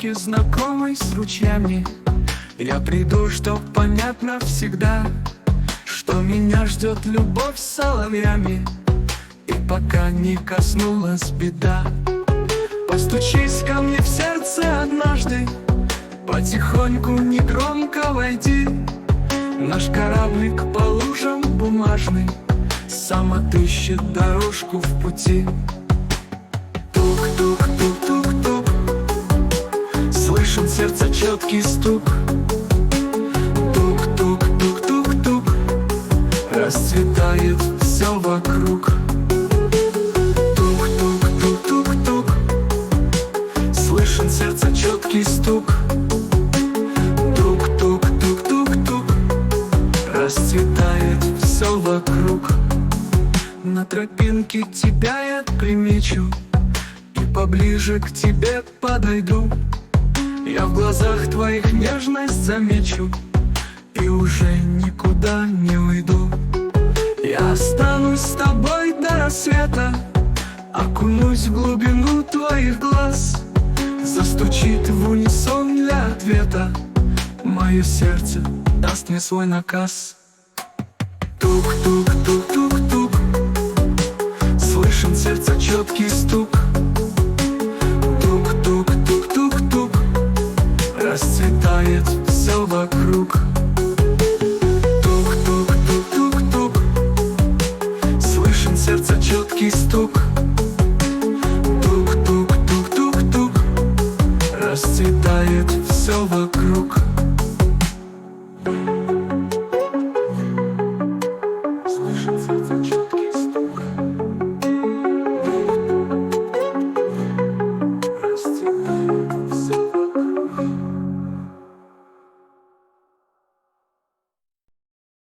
речки знакомой с ручьями. Я приду, чтоб понять навсегда, что меня ждет любовь с соловьями. И пока не коснулась беда, постучись ко мне в сердце однажды, потихоньку, негромко войди. Наш кораблик по лужам бумажный сам отыщет дорожку в пути. Тук-тук-тук-тук-тук, слышен сердце четкий стук. Тук-тук-тук-тук-тук, расцветает все вокруг. Тук-тук-тук-тук-тук, слышен сердце четкий стук. Тук-тук-тук-тук-тук, расцветает все вокруг. На тропинке тебя я примечу и поближе к тебе подойду. Я в глазах твоих нежность замечу и уже никуда не уйду. Я останусь с тобой до рассвета, окунусь в глубину твоих глаз. Застучит в унисон для ответа, мое сердце даст мне свой наказ. Тук-тук-тук-тук-тук, слышен сердце четкий стук. Тук-тук-тук-тук-тук, расцветает все вокруг. Тук-тук-тук-тук-тук, слышен сердце четкий стук. Тук-тук-тук-тук-тук, расцветает все вокруг.